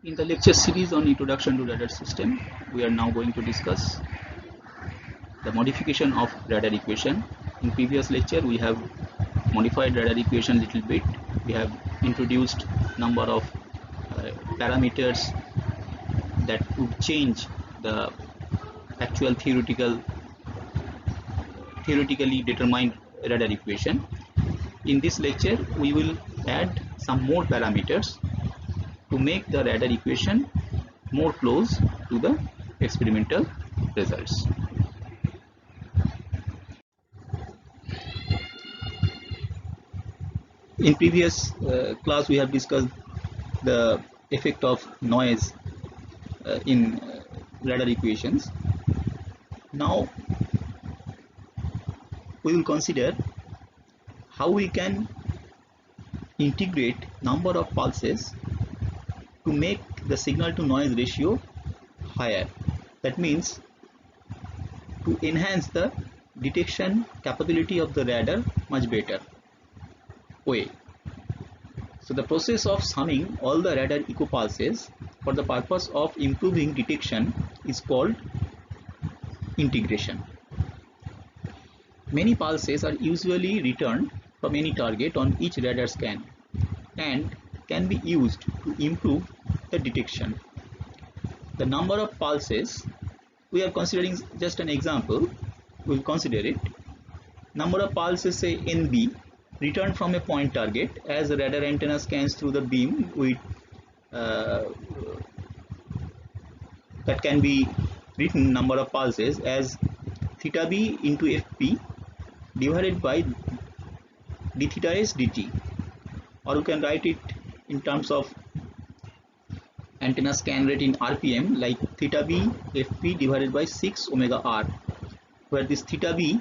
In the lecture series on Introduction to Radar System, we are now going to discuss the modification of radar equation. In previous lecture, we have modified radar equation a little bit. We have introduced number of parameters that would change the actual theoretically determined radar equation. In this lecture, we will add some more parameters to make the radar equation more close to the experimental results. In previous class, we have discussed the effect of noise in radar equations. Now we will consider how we can integrate number of pulses to make the signal to noise ratio higher. That means to enhance the detection capability of the radar much better way. So the process of summing all the radar echo pulses for the purpose of improving detection is called integration. Many pulses are usually returned from any target on each radar scan and can be used to improve the detection. The number of pulses, we are considering just an example, we will consider it. Number of pulses, say NB, returned from a point target as the radar antenna scans through the beam with that can be written number of pulses as theta b into fp divided by d theta s dt, or you can write it in terms of antenna scan rate in rpm like theta b fp divided by 6 omega r, where this theta b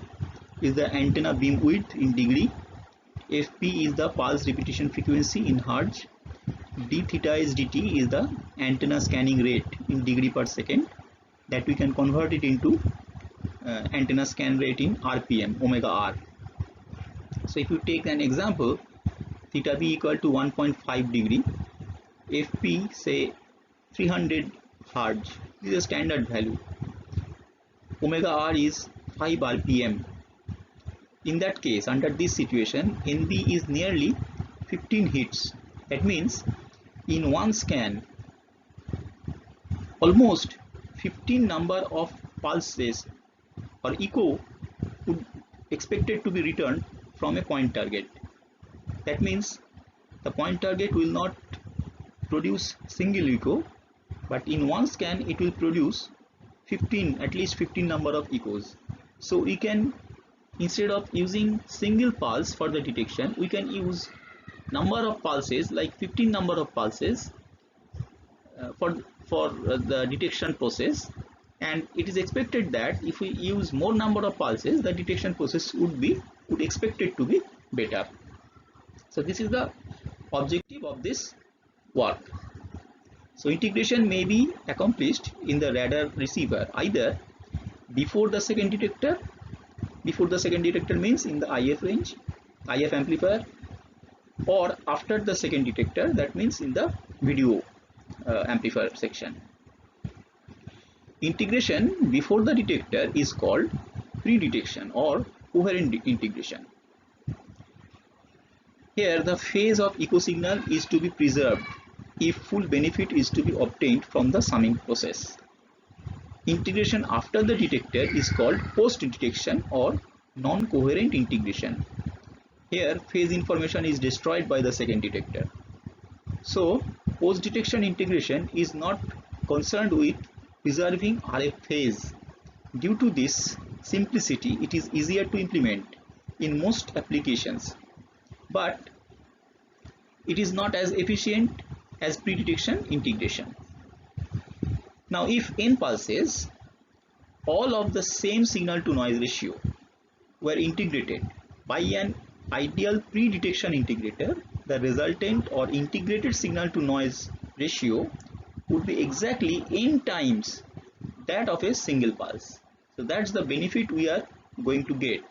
is the antenna beam width in degree, fp is the pulse repetition frequency in hertz, d theta s dt is the antenna scanning rate in degree per second, that we can convert it into antenna scan rate in rpm omega r. So if you take an example, theta b equal to 1.5 degree, fp say 300 hertz, this is a standard value, omega r is 5 rpm. In that case, under this situation, NB is nearly 15 hits. That means in one scan, almost 15 number of pulses or echo would expected to be returned from a point target. That means the point target will not produce single echo, but in one scan it will produce 15, at least 15 number of echoes. So we can, instead of using single pulse for the detection, we can use number of pulses like 15 number of pulses for the detection process, and it is expected that if we use more number of pulses, the detection process would expected to be better. So this is the objective of this work. So integration may be accomplished in the radar receiver either before the second detector. Before the second detector means in the IF range, IF amplifier, or after the second detector, that means in the video amplifier section. Integration before the detector is called pre-detection or coherent integration. Here the phase of echo signal is to be preserved if full benefit is to be obtained from the summing process. Integration after the detector is called post-detection or non-coherent integration. Here phase information is destroyed by the second detector. So post-detection integration is not concerned with preserving RF phase. Due to this simplicity, it is easier to implement in most applications, but it is not as efficient as pre-detection integration. Now if n pulses, all of the same signal to noise ratio were integrated by an ideal pre-detection integrator, the resultant or integrated signal to noise ratio would be exactly n times that of a single pulse. So that's the benefit we are going to get.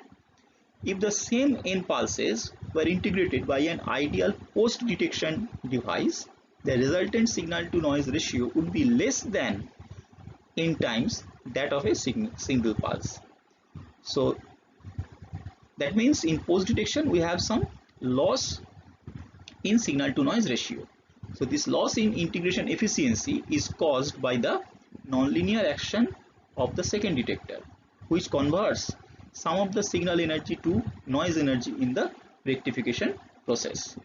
If the same n pulses were integrated by an ideal post-detection device, the resultant signal to noise ratio would be less than n times that of a single pulse. So that means in post detection we have some loss in signal to noise ratio. So this loss in integration efficiency is caused by the nonlinear action of the second detector, which converts some of the signal energy to noise energy in the rectification process.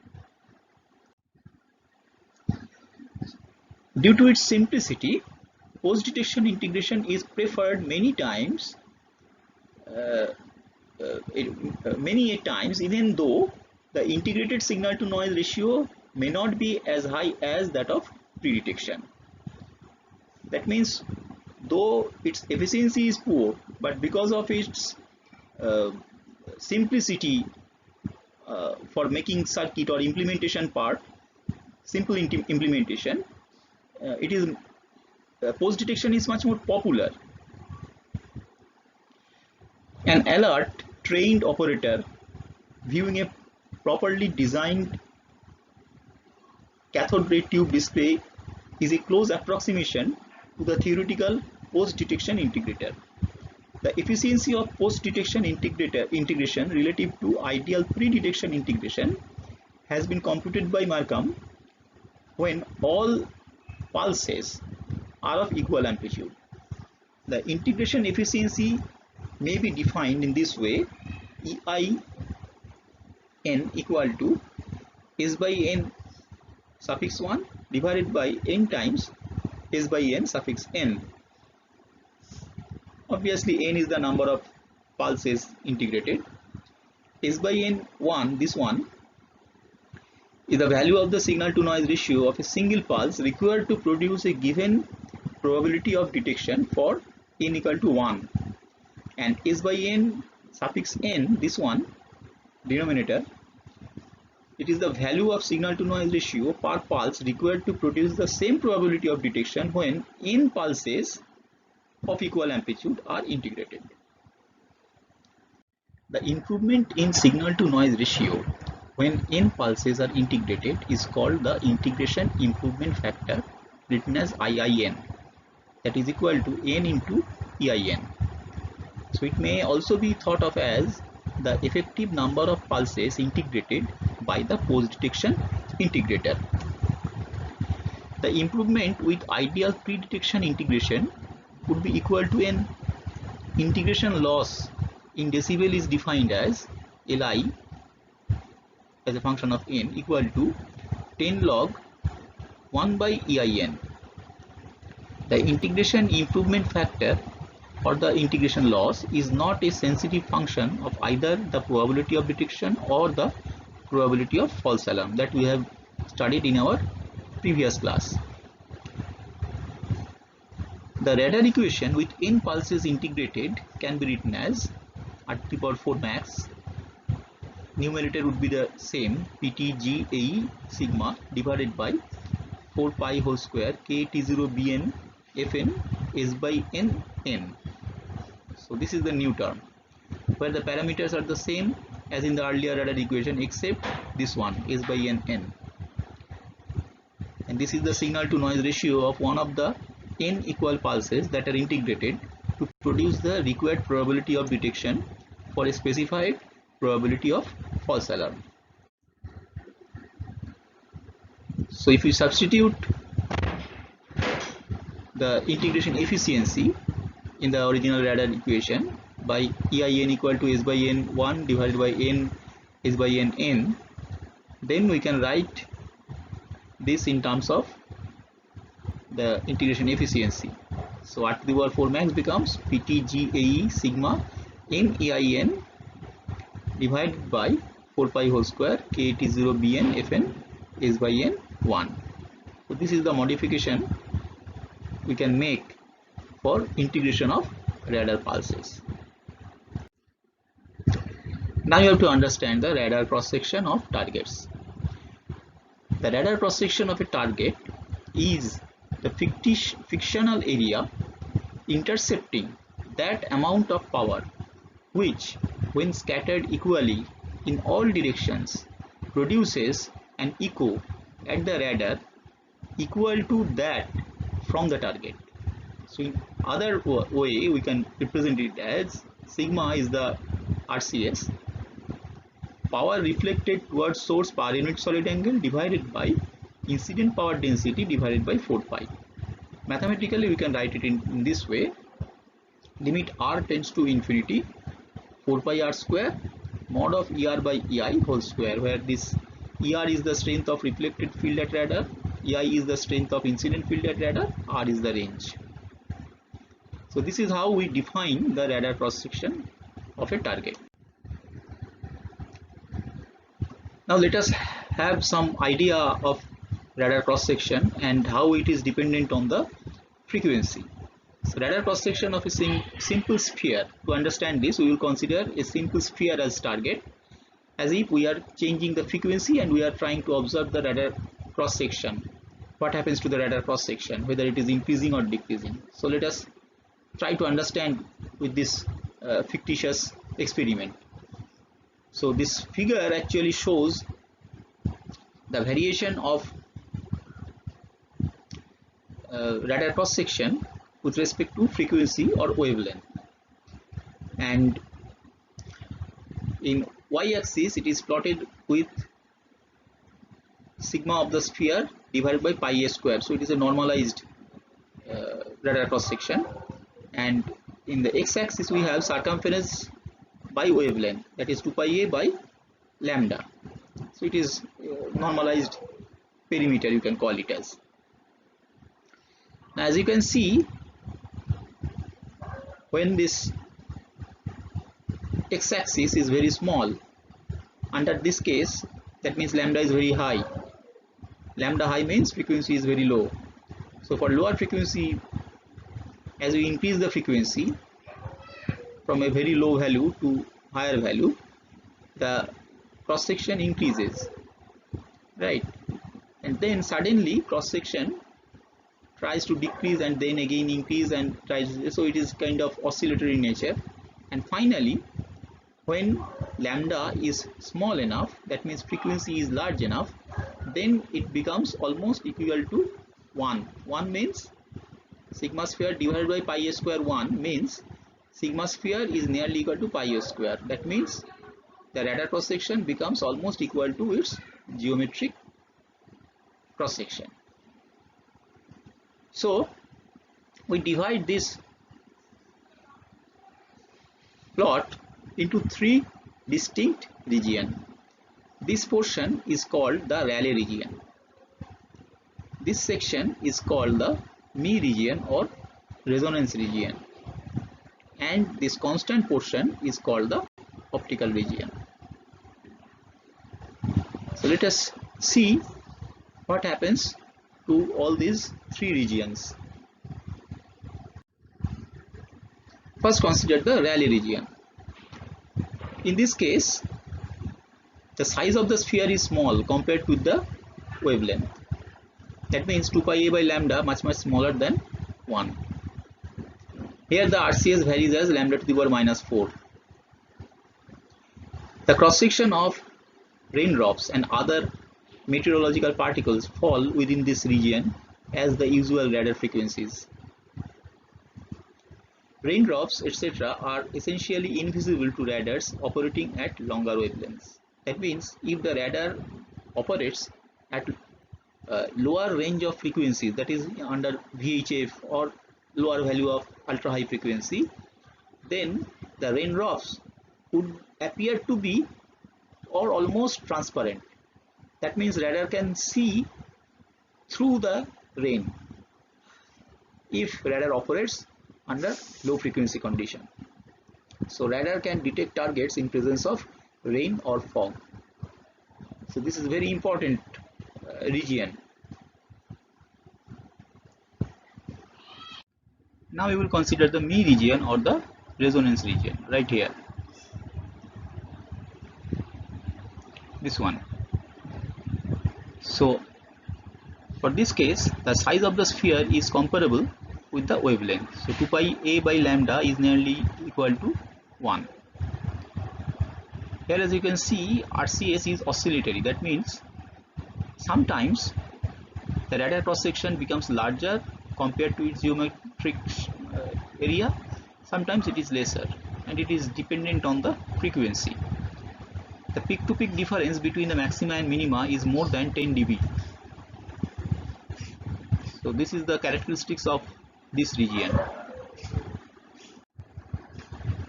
Due to its simplicity, post detection integration is preferred many times, many times, even though the integrated signal to noise ratio may not be as high as that of pre-detection. That means though its efficiency is poor, but because of its simplicity for making circuit or implementation part, simple implementation, it is post detection is much more popular. An alert trained operator viewing a properly designed cathode ray tube display is a close approximation to the theoretical post detection integrator. The efficiency of post detection integration relative to ideal pre detection integration has been computed by Markham when all pulses are of equal amplitude. The integration efficiency may be defined in this way: EIN equal to S by N suffix 1 divided by N times S by N suffix N. Obviously N is the number of pulses integrated. S by N1, this one, is the value of the signal to noise ratio of a single pulse required to produce a given probability of detection for n equal to 1. And S by N suffix N, this one, denominator, it is the value of signal to noise ratio per pulse required to produce the same probability of detection when n pulses of equal amplitude are integrated. The improvement in signal to noise ratio when n pulses are integrated is called the integration improvement factor, written as IIN, that is equal to n into EIN. So it may also be thought of as the effective number of pulses integrated by the post detection integrator. The improvement with ideal pre detection integration would be equal to n. Integration loss in decibel is defined as Li as a function of n equal to 10 log 1 by EIN. The integration improvement factor or the integration loss is not a sensitive function of either the probability of detection or the probability of false alarm that we have studied in our previous class. The radar equation with n pulses integrated can be written as r to the power 4 max. Numerator would be the same, PTGAE sigma divided by 4 pi whole square KT0 BN Fn S by N N. So this is the new term where the parameters are the same as in the earlier radar equation except this one, S by N N. And this is the signal to noise ratio of one of the n equal pulses that are integrated to produce the required probability of detection for a specified probability of false alarm. So if we substitute the integration efficiency in the original radar equation by EIN equal to S by N1 divided by N S by N, then we can write this in terms of the integration efficiency. So r to the power 4 max becomes PTGAE sigma n EIN divided by 4 pi whole square KT0 BN Fn S by N1. So this is the modification we can make for integration of radar pulses. Now you have to understand the radar cross section of targets. The radar cross section of a target is the fictional area intercepting that amount of power which, when scattered equally in all directions, produces an echo at the radar equal to that from the target. So in other way we can represent it as sigma is the RCS, power reflected towards source per unit solid angle divided by incident power density divided by 4 pi. Mathematically we can write it in this way: limit r tends to infinity 4 pi r square mod of er by ei whole square, where this er is the strength of reflected field at radar, ei is the strength of incident field at radar, r is the range. So this is how we define the radar cross section of a target. Now let us have some idea of radar cross section and how it is dependent on the frequency. So radar cross section of a simple sphere. To understand this, we will consider a simple sphere as target, as if we are changing the frequency and we are trying to observe the radar cross section. What happens to the radar cross section, whether it is increasing or decreasing. So let us try to understand with this fictitious experiment. So this figure actually shows the variation of radar cross section with respect to frequency or wavelength, and in y-axis it is plotted with sigma of the sphere divided by pi a square. So it is a normalized radar cross section, and in the x-axis we have circumference by wavelength, that is 2 pi a by lambda. So it is normalized perimeter, you can call it as. Now as you can see, when this x-axis is very small, under this case that means lambda is very high. Lambda high means frequency is very low. So for lower frequency, as we increase the frequency from a very low value to higher value, the cross section increases, right? And then suddenly cross section tries to decrease and then again increase and tries, so it is kind of oscillatory in nature. And finally, when lambda is small enough, that means frequency is large enough, then it becomes almost equal to 1. 1 means sigma sphere divided by pi a square. 1 means sigma sphere is nearly equal to pi a square. That means the radar cross section becomes almost equal to its geometric cross section. So we divide this plot into 3 distinct regions. This portion is called the Rayleigh region. This section is called the Mie region or resonance region, and this constant portion is called the optical region. So let us see what happens to all these 3 regions. First, consider the Rayleigh region. In this case, the size of the sphere is small compared with the wavelength. That means 2 pi a by lambda much smaller than 1. Here the RCS varies as lambda to the power minus 4. The cross section of raindrops and other meteorological particles fall within this region as the usual radar frequencies. Raindrops, etc. are essentially invisible to radars operating at longer wavelengths. That means if the radar operates at lower range of frequencies, that is under VHF or lower value of ultra high frequency, then the raindrops would appear to be or almost transparent. That means radar can see through the rain if radar operates under low frequency condition. So radar can detect targets in presence of rain or fog. So this is very important region. Now we will consider the Mie region or the resonance region right here. This one. So for this case, the size of the sphere is comparable with the wavelength. So 2 pi a by lambda is nearly equal to 1. Here as you can see, RCS is oscillatory. That means sometimes the radar cross section becomes larger compared to its geometric area. Sometimes it is lesser, and it is dependent on the frequency. The peak-to-peak difference between the maxima and minima is more than 10 dB. So this is the characteristics of this region.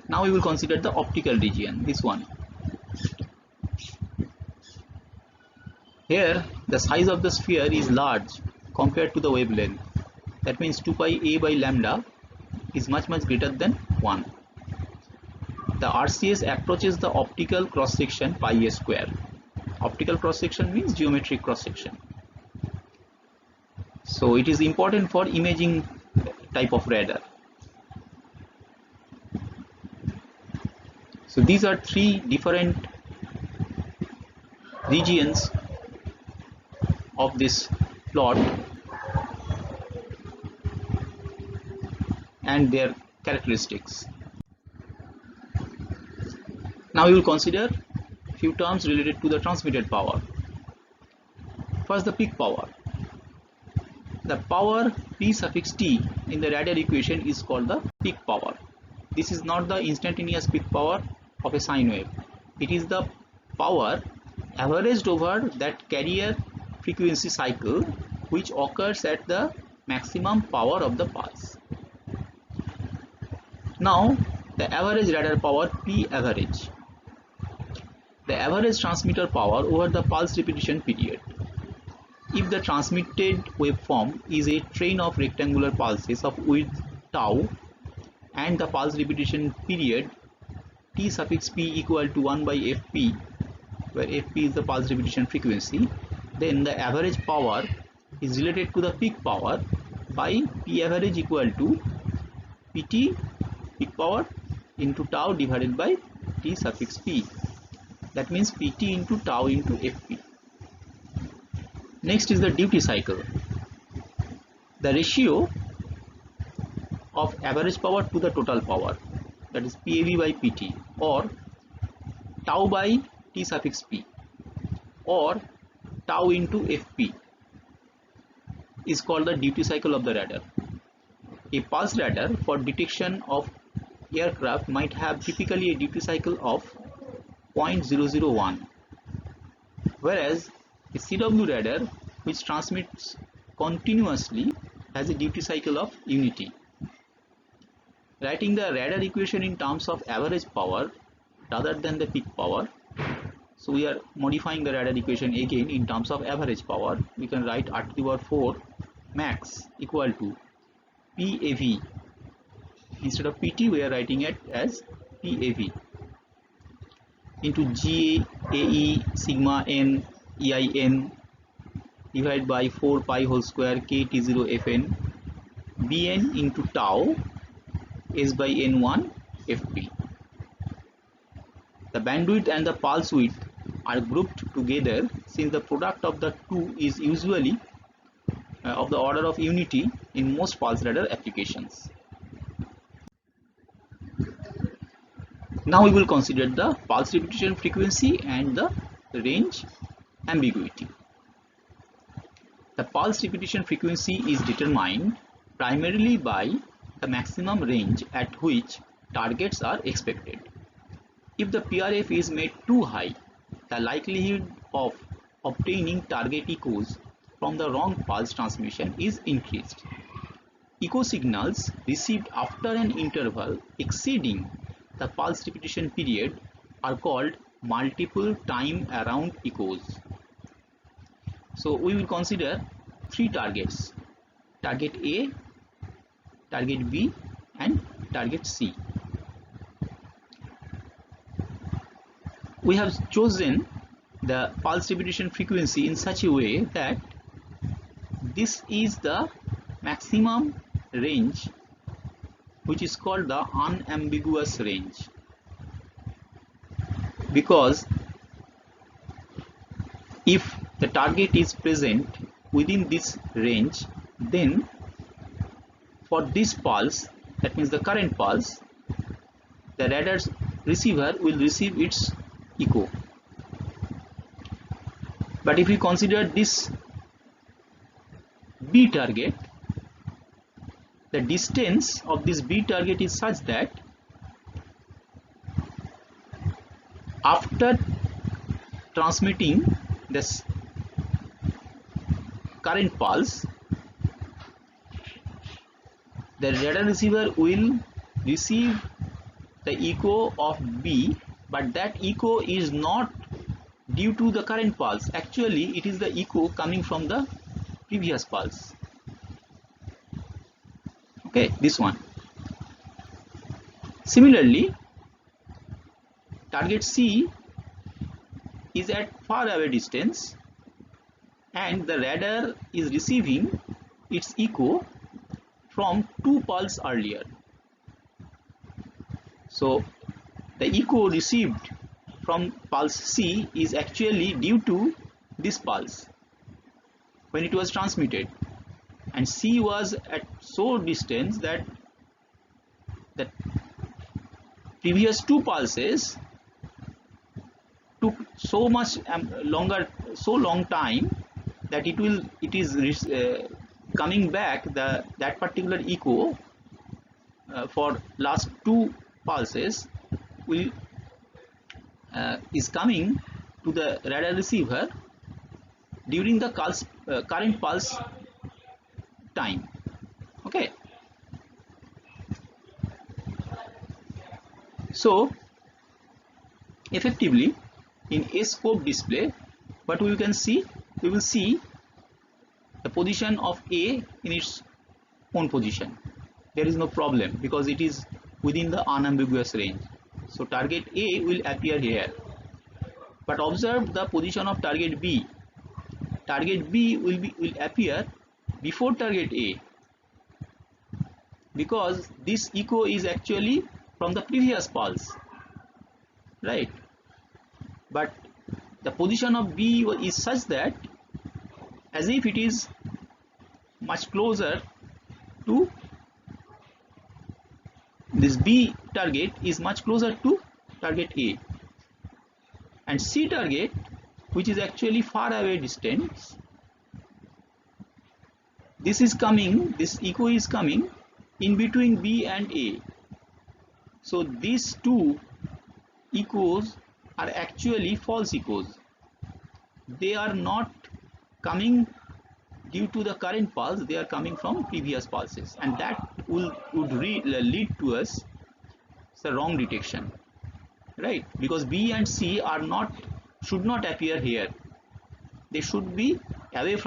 Now we will consider the optical region, this one. Here the size of the sphere is large compared to the wavelength. That means 2 pi a by lambda is much greater than 1. The RCS approaches the optical cross section pi a square. Optical cross section means geometric cross section. So it is important for imaging type of radar. So these are three different regions of this plot and their characteristics. Now we will consider few terms related to the transmitted power. First, the peak power. The power P suffix T in the radar equation is called the peak power. This is not the instantaneous peak power of a sine wave. It is the power averaged over that carrier frequency cycle which occurs at the maximum power of the pulse. Now the average radar power P average. The average transmitter power over the pulse repetition period. If the transmitted waveform is a train of rectangular pulses of width tau and the pulse repetition period T suffix P equal to 1 by Fp, where Fp is the pulse repetition frequency, then the average power is related to the peak power by P average equal to Pt peak power into tau divided by T suffix P. That means Pt into tau into Fp. Next is the duty cycle. The ratio of average power to the total power, that is PAV by Pt, or tau by T suffix P, or tau into Fp, is called the duty cycle of the radar. A pulse radar for detection of aircraft might have typically a duty cycle of 0.001, whereas a CW radar which transmits continuously has a duty cycle of unity. Writing the radar equation in terms of average power rather than the peak power, so we are modifying the radar equation again in terms of average power. We can write R to the power 4 max equal to PAV. Instead of PT we are writing it as PAV into GAE sigma n EIN divided by 4 pi whole square KT0 Fn Bn into tau S by N1 Fp. The bandwidth and the pulse width are grouped together since the product of the two is usually of the order of unity in most pulse radar applications. Now we will consider the pulse repetition frequency and the range ambiguity. The pulse repetition frequency is determined primarily by the maximum range at which targets are expected. If the PRF is made too high, the likelihood of obtaining target echoes from the wrong pulse transmission is increased. Echo signals received after an interval exceeding the pulse repetition period are called multiple time around echoes. So we will consider three targets: target A, target B and target C. We have chosen the pulse repetition frequency in such a way that this is the maximum range, which is called the unambiguous range, because if the target is present within this range, then for this pulse, that means the current pulse, the radar's receiver will receive its echo. But if we consider this B target, the distance of this B target is such that after transmitting this current pulse, the radar receiver will receive the echo of B, but that echo is not due to the current pulse. Actually, it is the echo coming from the previous pulse. Okay, this one. Similarly, target C is at far away distance and the radar is receiving its echo from 2 pulse earlier. So the echo received from pulse C is actually due to this pulse when it was transmitted, and C was at so distance that the previous 2 pulses took so much long time that it is coming back that particular echo for last 2 pulses is coming to the radar receiver during the current pulse time. Okay, so effectively in a scope display, what we will see the position of A in its own position. There is no problem because it is within the unambiguous range. So target A will appear here, but observe the position of target B. Target B will appear before target A, because this echo is actually from the previous pulse, right? But the position of B is such that as if it is much closer to this B target is much closer to target A, and C target, which is actually far away distance, this echo is coming in between B and A. So these 2 echoes are actually false echoes. They are not coming due to the current pulse, they are coming from previous pulses, and that would lead to us the wrong detection, right? Because B and C should not appear here. They should be away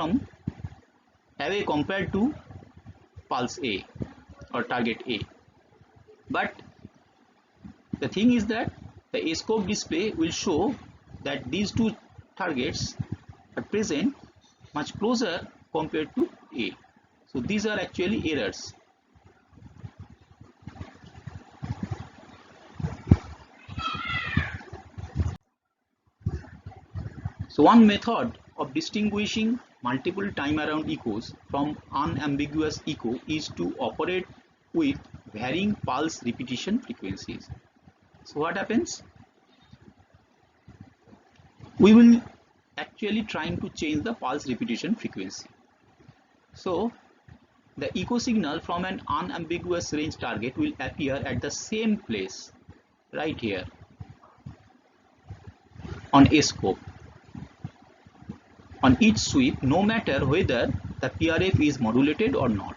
compared to pulse A or target A. But the thing is that the A-scope display will show that these 2 targets are present much closer compared to A. So these are actually errors. So one method of distinguishing multiple time around echoes from unambiguous echo is to operate with varying pulse repetition frequencies. So what happens? We will actually trying to change the pulse repetition frequency. So the echo signal from an unambiguous range target will appear at the same place right here on a scope on each sweep, no matter whether the PRF is modulated or not.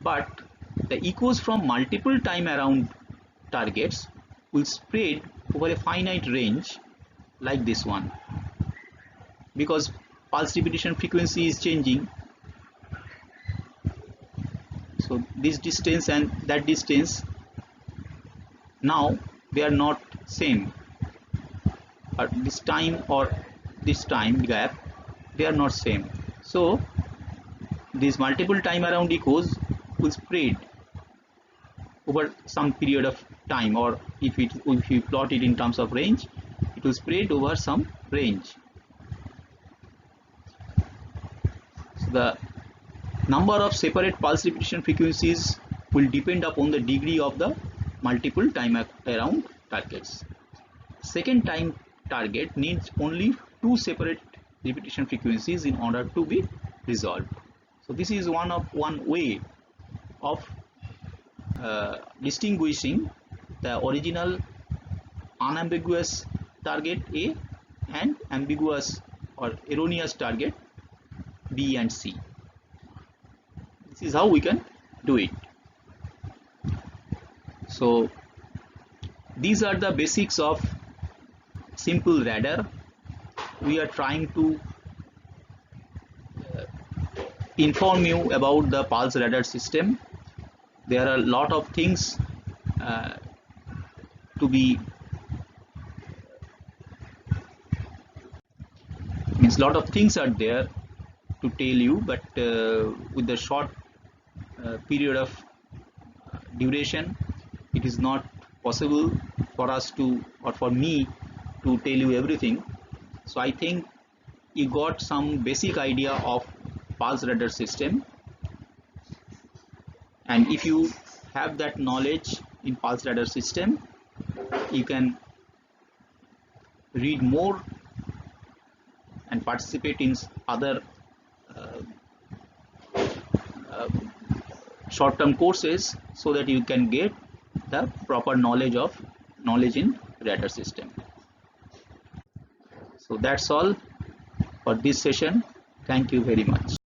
But the echoes from multiple time around targets will spread over a finite range like this one, because pulse repetition frequency is changing. So this distance and that distance, now they are not same, or this time gap, they are not same. So these multiple time around echoes will spread over some period of time, or if you plot it in terms of range, it will spread over some range. So the number of separate pulse repetition frequencies will depend upon the degree of the multiple time around targets. Second time target needs only 2 separate repetition frequencies in order to be resolved. So this is one way of distinguishing the original unambiguous target A and ambiguous or erroneous target B and C. This is how we can do it. So these are the basics of simple radar. We are trying to inform you about the pulse radar system. There are a lot of things to be means lot of things are there to tell you, but with the short period of duration, it is not possible for us to, or for me to tell you everything. So I think you got some basic idea of pulse radar system, and if you have that knowledge in pulse radar system, you can read more and participate in other short-term courses, so that you can get the proper knowledge in radar system. So that's all for this session. Thank you very much.